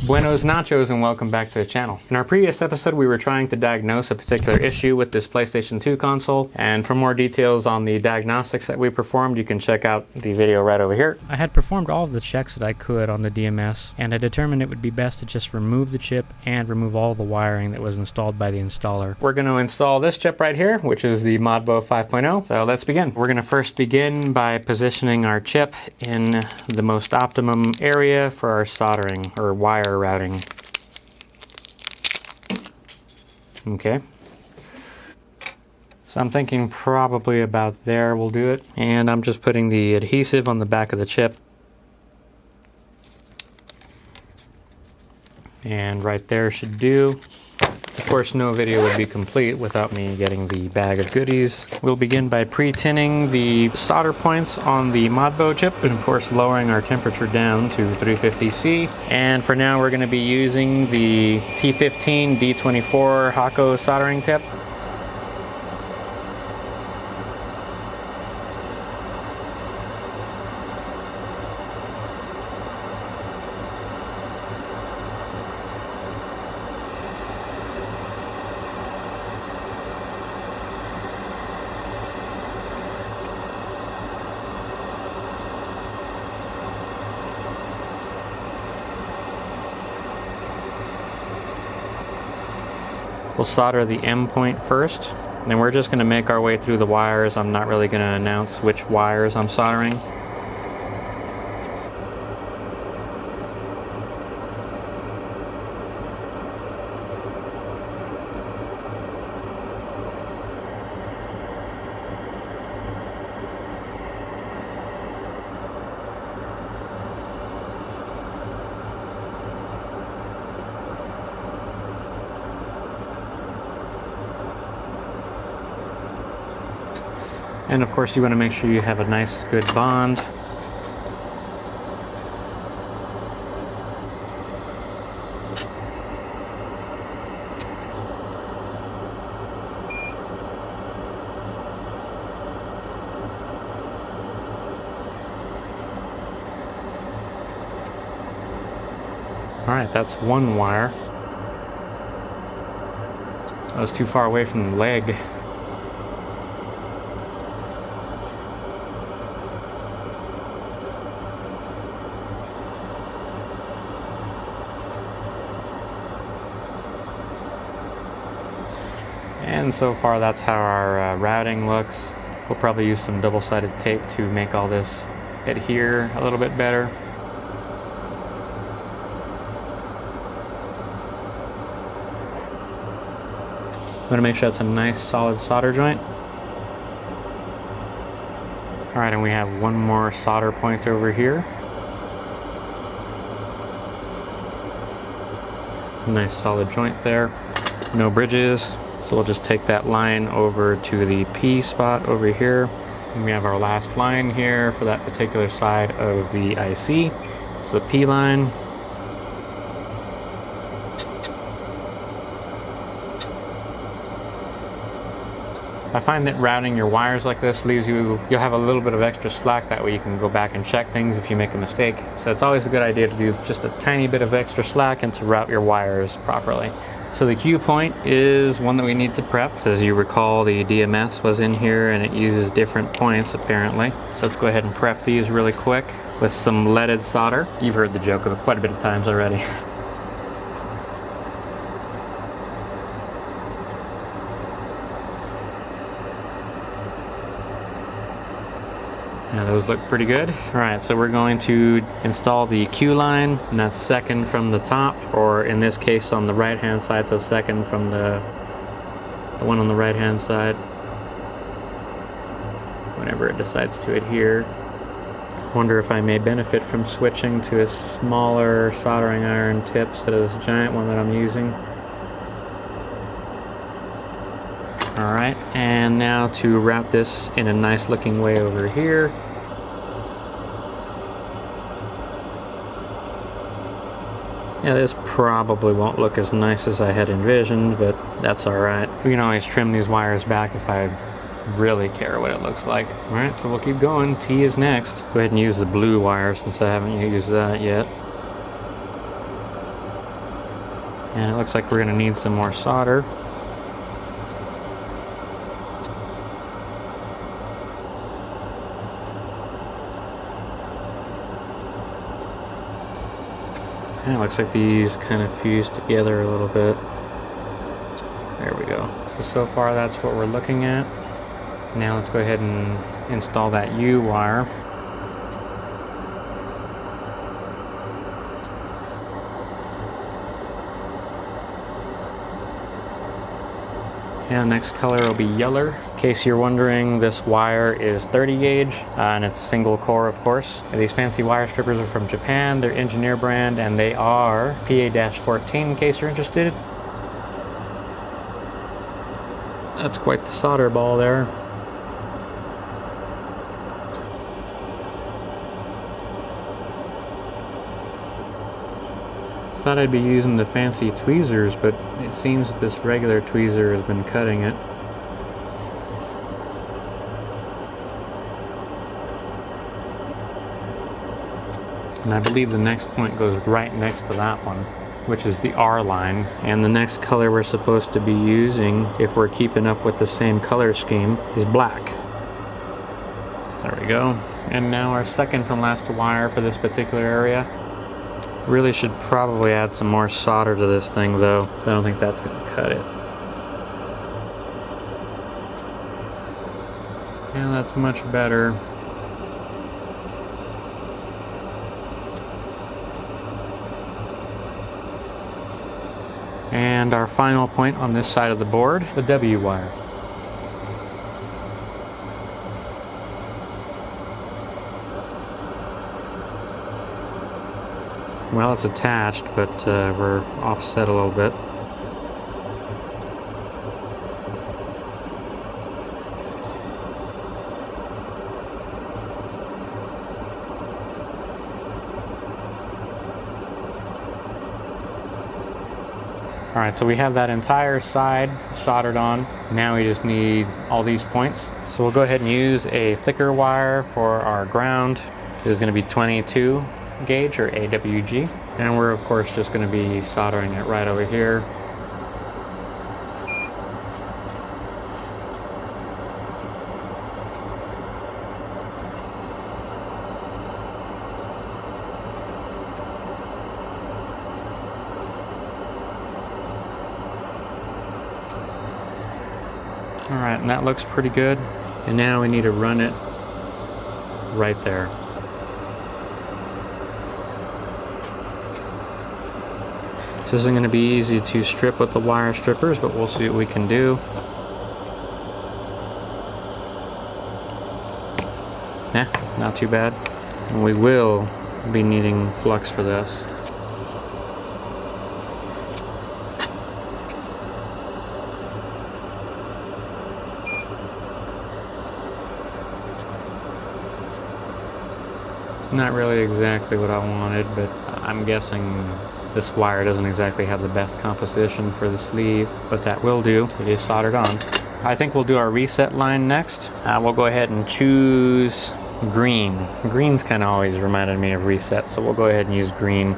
Buenos nachos and welcome back to the channel. In our previous episode we were trying to diagnose a particular issue with this PlayStation 2 console, and for more details on the diagnostics that we performed you can check out the video right over here. I had performed all of the checks that I could on the DMS, and I determined it would be best to just remove the chip and remove all the wiring that was installed by the installer. We're going to install this chip right here, which is the Modbo 5.0. So let's begin. We're going to first begin by positioning our chip in the most optimum area for our soldering or wire routing. Okay. So I'm thinking probably about there will do it. And I'm just putting the adhesive on the back of the chip. And right there should do. Of course, no video would be complete without me getting the bag of goodies. We'll begin by pre-tinning the solder points on the Modbo chip, and of course lowering our temperature down to 350C. And for now we're going to be using the T15 D24 Hakko soldering tip. We'll solder the M point first, and then we're just going to make our way through the wires. I'm not really going to announce which wires I'm soldering. And of course you want to make sure you have a nice good bond. Alright, that's one wire. I was too far away from the leg. And so far that's how our routing looks. We'll probably use some double-sided tape to make all this adhere a little bit better. I'm going to make sure that's a nice solid solder joint. Alright, and we have one more solder point over here. It's a nice solid joint there. No bridges. So we'll just take that line over to the P spot over here. And we have our last line here for that particular side of the IC. So the P line. I find that routing your wires like this leaves you'll have a little bit of extra slack. That way you can go back and check things if you make a mistake. So it's always a good idea to do just a tiny bit of extra slack and to route your wires properly. So the Q point is one that we need to prep. So as you recall, the DMS was in here and it uses different points apparently. So let's go ahead and prep these really quick with some leaded solder. You've heard the joke quite a bit of times already. Yeah, those look pretty good. Alright, so we're going to install the Q line, and that's second from the top, or in this case on the right hand side, so second from the one on the right hand side, whenever it decides to adhere. Wonder if I may benefit from switching to a smaller soldering iron tip instead of this giant one that I'm using. Alright, and now to route this in a nice looking way over here. Yeah, this probably won't look as nice as I had envisioned, but that's alright. We can always trim these wires back if I really care what it looks like. Alright, so we'll keep going. T is next. Go ahead and use the blue wire since I haven't used that yet. And it looks like we're going to need some more solder. And it looks like these kind of fuse together a little bit. There we go. So far that's what we're looking at. Now let's go ahead and install that U wire. And the next color will be yellow. In case you're wondering, this wire is 30 gauge and it's single core, of course. These fancy wire strippers are from Japan. They're Engineer brand and they are PA-14 in case you're interested. That's quite the solder ball there. Thought I'd be using the fancy tweezers, but it seems that this regular tweezer has been cutting it. And I believe the next point goes right next to that one, which is the R line. And the next color we're supposed to be using, if we're keeping up with the same color scheme, is black. There we go. And now our second from last wire for this particular area. Really should probably add some more solder to this thing though, so I don't think that's going to cut it. Yeah, that's much better. And our final point on this side of the board, the W wire. Well, it's attached, but we're offset a little bit. Alright, so we have that entire side soldered on. Now we just need all these points. So we'll go ahead and use a thicker wire for our ground. This is going to be 22 gauge or AWG. And we're of course just going to be soldering it right over here. Alright, and that looks pretty good. And now we need to run it right there. This isn't going to be easy to strip with the wire strippers, but we'll see what we can do. Nah, not too bad. And we will be needing flux for this. Not really exactly what I wanted, but I'm guessing this wire doesn't exactly have the best composition for the sleeve, but that will do. It is soldered on. I think we'll do our reset line next. We'll go ahead and choose green. Green's kind of always reminded me of reset, so we'll go ahead and use green.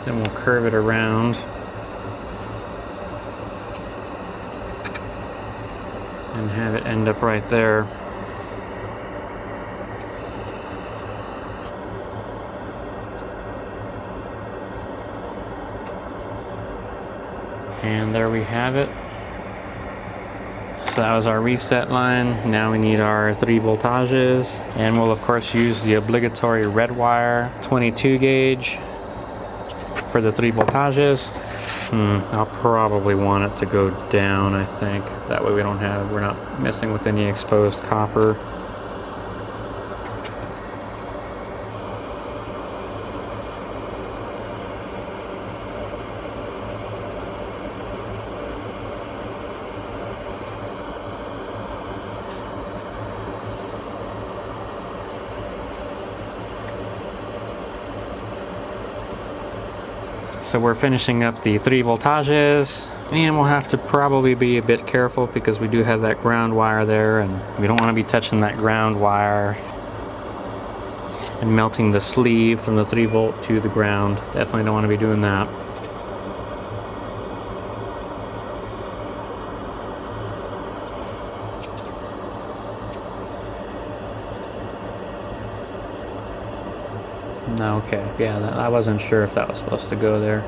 Then we'll curve it around and have it end up right there. And there we have it. So that was our reset line. Now we need our 3 voltages, and we'll of course use the obligatory red wire, 22 gauge. For the 3 voltages, I'll probably want it to go down, I think. That way we're not messing with any exposed copper. So we're finishing up the 3 voltages, and we'll have to probably be a bit careful because we do have that ground wire there, and we don't want to be touching that ground wire and melting the sleeve from the 3 volt to the ground. Definitely don't want to be doing that. No, okay, yeah, I wasn't sure if that was supposed to go there.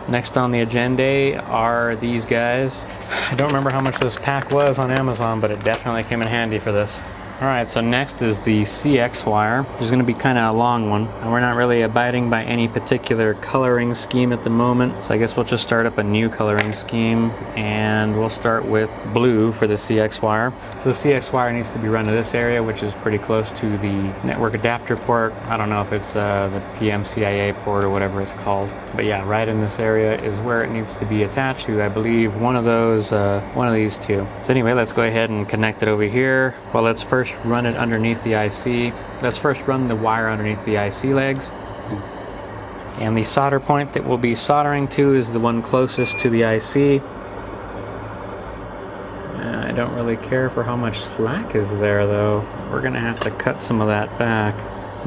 Next on the agenda are these guys. I don't remember how much this pack was on Amazon, but it definitely came in handy for this. Alright, so next is the CX wire. It's going to be kind of a long one, and we're not really abiding by any particular coloring scheme at the moment, so I guess we'll just start up a new coloring scheme, and we'll start with blue for the CX wire. So the CX wire needs to be run to this area, which is pretty close to the network adapter port. I don't know if it's the PMCIA port or whatever it's called, but yeah, right in this area is where it needs to be attached to. I believe one of these two. So anyway, let's go ahead and connect it over here. Well, let's first run it underneath the IC. Let's first run the wire underneath the IC legs. And the solder point that we'll be soldering to is the one closest to the IC. I don't really care for how much slack is there though. We're gonna have to cut some of that back.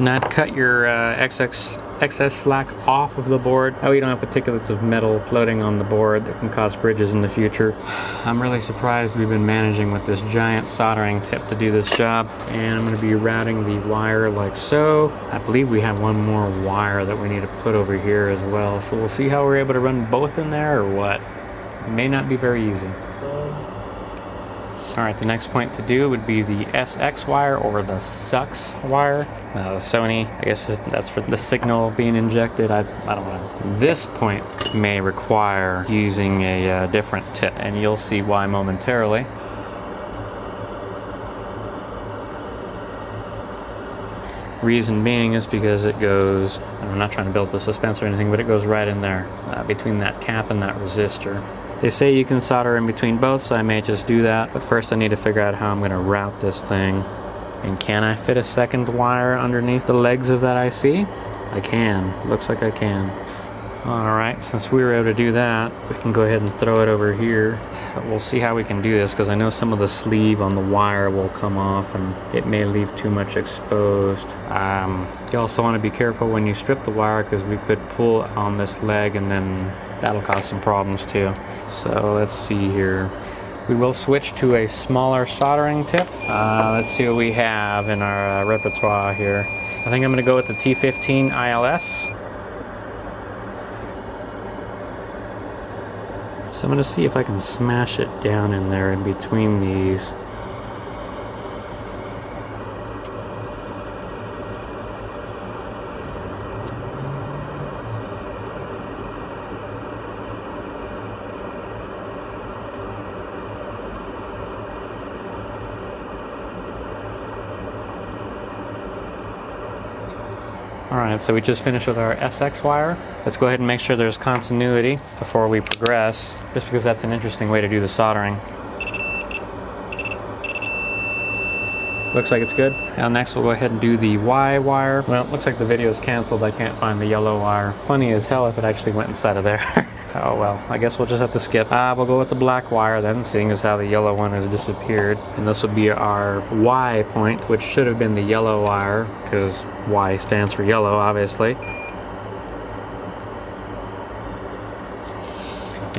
Not cut your excess slack off of the board. That way you don't have particulates of metal floating on the board that can cause bridges in the future. I'm really surprised we've been managing with this giant soldering tip to do this job. And I'm going to be routing the wire like so. I believe we have one more wire that we need to put over here as well. So we'll see how we're able to run both in there or what. It may not be very easy. Alright, the next point to do would be the SX wire or the SUX wire. The Sony, I guess that's for the signal being injected. I don't know. This point may require using a different tip, and you'll see why momentarily. Reason being is because it goes, I'm not trying to build the suspense or anything, but it goes right in there between that cap and that resistor. They say you can solder in between both, so I may just do that. But first I need to figure out how I'm going to route this thing. And can I fit a second wire underneath the legs of that IC? I can. Looks like I can. Alright, since we were able to do that, we can go ahead and throw it over here. But we'll see how we can do this, because I know some of the sleeve on the wire will come off and it may leave too much exposed. You also want to be careful when you strip the wire, because we could pull on this leg and then that'll cause some problems too. So let's see here. We will switch to a smaller soldering tip. Let's see what we have in our repertoire here. I think I'm going to go with the T15 ILS. So I'm going to see if I can smash it down in there in between these. Alright, so we just finished with our SX wire. Let's go ahead and make sure there's continuity before we progress, just because that's an interesting way to do the soldering. Looks like it's good. Now next we'll go ahead and do the Y wire. Well, it looks like the video is canceled. I can't find the yellow wire. Funny as hell if it actually went inside of there. Oh well, I guess we'll just have to skip. We'll go with the black wire then, seeing as how the yellow one has disappeared. And this will be our Y point, which should have been the yellow wire, because Y stands for yellow, obviously.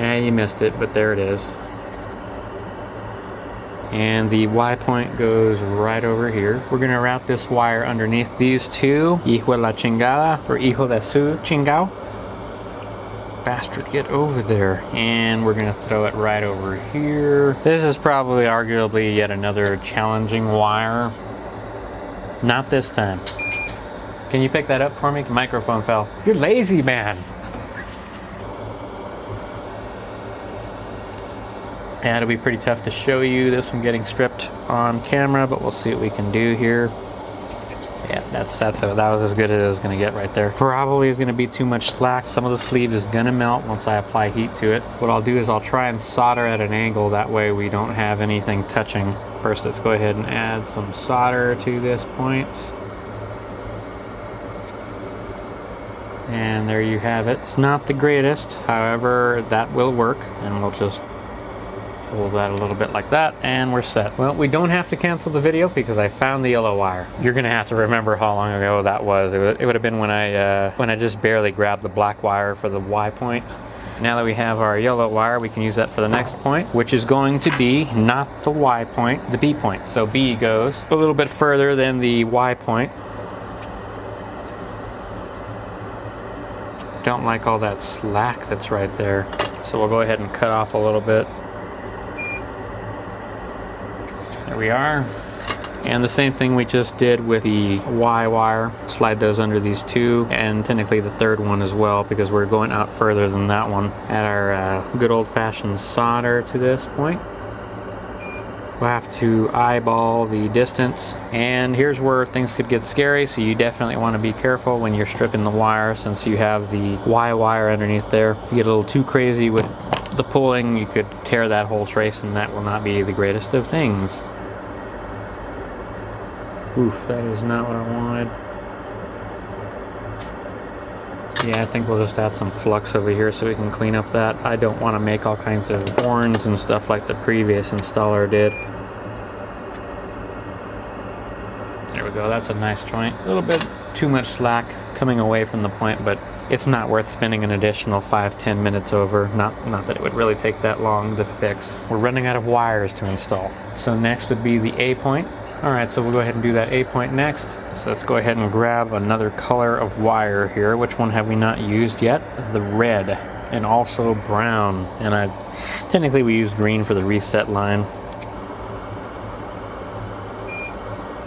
And you missed it, but there it is. And the Y point goes right over here. We're gonna route this wire underneath these two. Hijo de la chingada, or hijo de su chingao. Bastard, get over there. And we're gonna throw it right over here. This is probably arguably yet another challenging wire. Not this time. Can you pick that up for me? The microphone fell. You're lazy, man. Yeah, it'll be pretty tough to show you this one getting stripped on camera, but we'll see what we can do here. Yeah, that was as good as it was going to get right there. Probably is going to be too much slack. Some of the sleeve is going to melt once I apply heat to it. What I'll do is I'll try and solder at an angle, that way we don't have anything touching. First, let's go ahead and add some solder to this point. And there you have it. It's not the greatest, however, that will work, and we'll just pull that a little bit like that, and we're set. Well, we don't have to cancel the video because I found the yellow wire. You're gonna have to remember how long ago that was. It would have been when I just barely grabbed the black wire for the Y point. Now that we have our yellow wire, we can use that for the next point, which is going to be not the Y point, the B point. So B goes a little bit further than the Y point. Don't like all that slack that's right there. So we'll go ahead and cut off a little bit. There we are. And the same thing we just did with the Y wire. Slide those under these two, and technically the third one as well, because we're going out further than that one. Add our good old-fashioned solder to this point. We'll have to eyeball the distance, and here's where things could get scary, so you definitely want to be careful when you're stripping the wire, since you have the Y wire underneath there. You get a little too crazy with the pulling, you could tear that whole trace, and that will not be the greatest of things. Oof, that is not what I wanted. Yeah, I think we'll just add some flux over here so we can clean up that. I don't want to make all kinds of horns and stuff like the previous installer did. There we go, that's a nice joint. A little bit too much slack coming away from the point, but it's not worth spending an additional 5-10 minutes over. Not that it would really take that long to fix. We're running out of wires to install. So next would be the A point. Alright, so we'll go ahead and do that A point next. So let's go ahead and grab another color of wire here. Which one have we not used yet? The red, and also brown. And technically we used green for the reset line.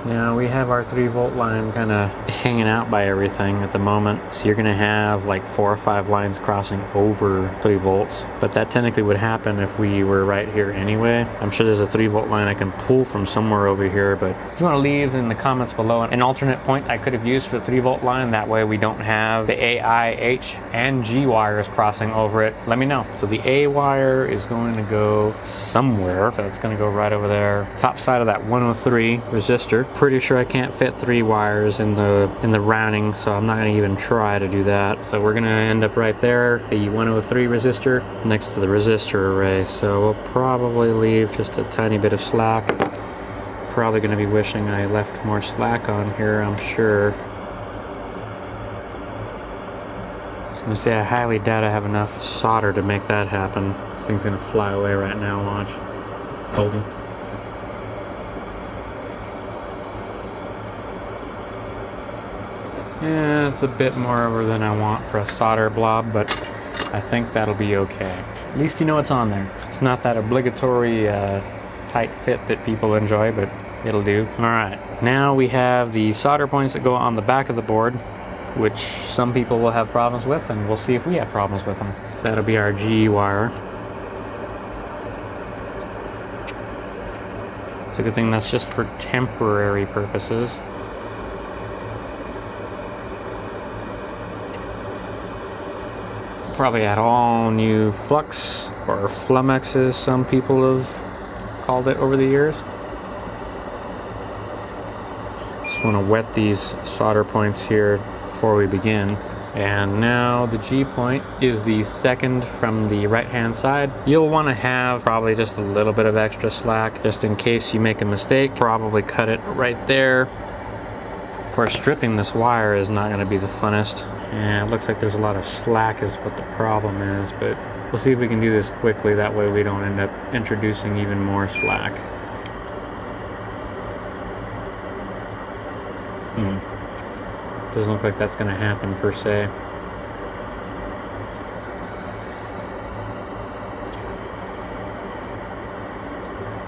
Now we have our 3-volt line kind of hanging out by everything at the moment. So you're going to have like 4 or 5 lines crossing over 3 volts. But that technically would happen if we were right here anyway. I'm sure there's a 3-volt line I can pull from somewhere over here. But if you want to leave in the comments below an alternate point I could have used for the 3-volt line, that way we don't have the A, I, H, and G wires crossing over it, let me know. So the A wire is going to go somewhere. So it's going to go right over there. Top side of that 103 resistor. Pretty sure I can't fit 3 wires in the rounding, so I'm not going to even try to do that. So we're going to end up right there, the 103 resistor next to the resistor array. So we'll probably leave just a tiny bit of slack. Probably going to be wishing I left more slack on here, I'm sure. I was going to say I highly doubt I have enough solder to make that happen. This thing's going to fly away right now, watch. Hold it. Yeah, it's a bit more over than I want for a solder blob, but I think that'll be okay. At least you know it's on there. It's not that obligatory tight fit that people enjoy, but it'll do. Alright, now we have the solder points that go on the back of the board, which some people will have problems with, and we'll see if we have problems with them. So that'll be our G wire. It's a good thing that's just for temporary purposes. Probably add all new flux, or flumx as some people have called it over the years. Just want to wet these solder points here before we begin. And now the G point is the second from the right hand side. You'll want to have probably just a little bit of extra slack just in case you make a mistake. Probably cut it right there. Of course, stripping this wire is not going to be the funnest. And it looks like there's a lot of slack is what the problem is, but we'll see if we can do this quickly, that way we don't end up introducing even more slack. Doesn't look like that's going to happen per se.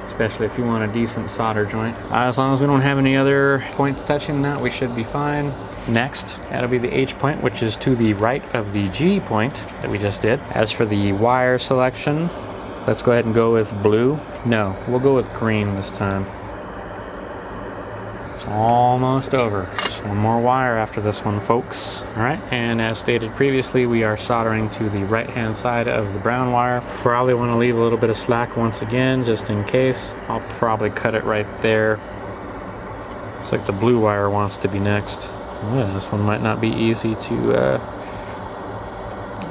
Especially if you want a decent solder joint. As long as we don't have any other points touching that, we should be fine. Next, that'll be the H point, which is to the right of the G point that we just did. As for the wire selection, let's go ahead and go with blue. No, we'll go with green this time. It's almost over. Just one more wire after this one, folks. Alright, and as stated previously, we are soldering to the right-hand side of the brown wire. Probably want to leave a little bit of slack once again, just in case. I'll probably cut it right there. Looks like the blue wire wants to be next. Yeah, this one might not be easy to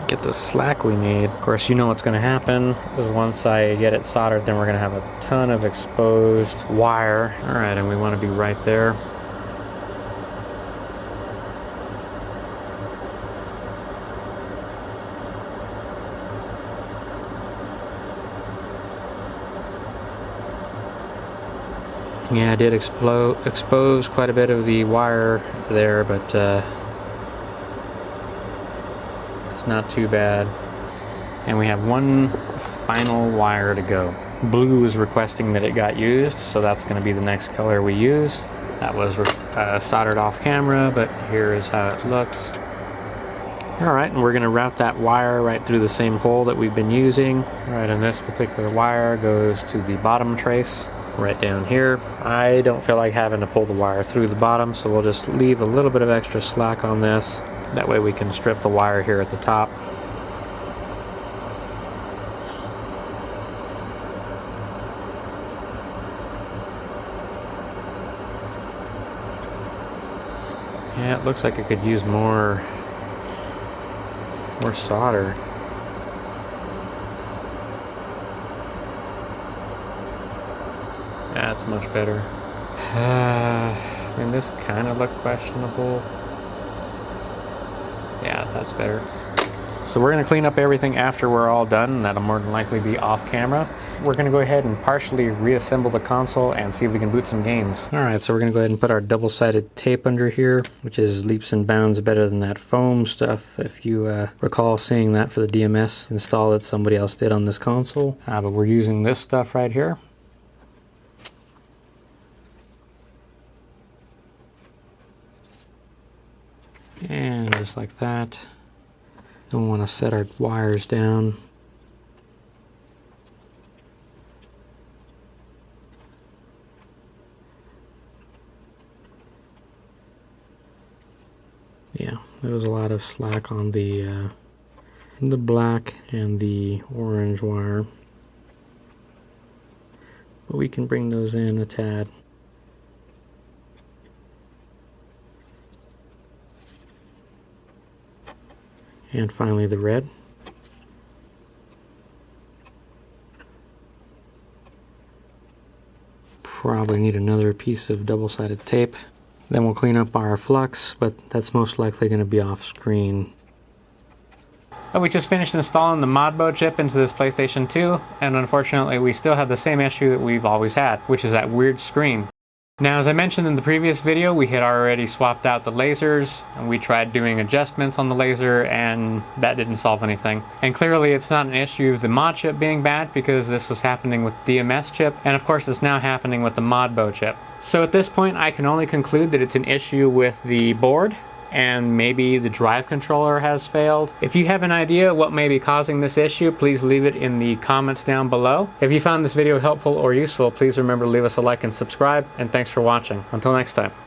get the slack we need. Of course, you know what's going to happen is once I get it soldered, then we're going to have a ton of exposed wire. All right, and we want to be right there. Yeah, I did expose quite a bit of the wire there, but it's not too bad. And we have one final wire to go. Blue is requesting that it got used, so that's going to be the next color we use. That was soldered off camera, but here is how it looks. Alright, and we're going to route that wire right through the same hole that we've been using. Alright, and this particular wire goes to the bottom trace. Right down here. I don't feel like having to pull the wire through the bottom, so we'll just leave a little bit of extra slack on this. That way we can strip the wire here at the top. Yeah, it looks like it could use more solder. That's much better. I mean, this kind of looked questionable. Yeah, that's better. So we're going to clean up everything after we're all done, and that'll more than likely be off camera. We're going to go ahead and partially reassemble the console and see if we can boot some games. Alright, so we're going to go ahead and put our double-sided tape under here, which is leaps and bounds better than that foam stuff, if you recall seeing that for the DMS install that somebody else did on this console. But we're using this stuff right here. And just like that. Don't want to set our wires down. Yeah, there was a lot of slack on the black and the orange wire. But we can bring those in a tad. And finally the red. Probably need another piece of double-sided tape. Then we'll clean up our flux, but that's most likely going to be off screen. We just finished installing the Modbo chip into this PlayStation 2, and unfortunately we still have the same issue that we've always had, which is that weird screen. Now, as I mentioned in the previous video, we had already swapped out the lasers, and we tried doing adjustments on the laser, and that didn't solve anything. And clearly it's not an issue of the mod chip being bad, because this was happening with the DMS chip, and of course it's now happening with the Modbo chip. So at this point I can only conclude that it's an issue with the board, and maybe the drive controller has failed. If you have an idea what may be causing this issue, please leave it in the comments down below. If you found this video helpful or useful, please remember to leave us a like and subscribe, and thanks for watching. Until next time.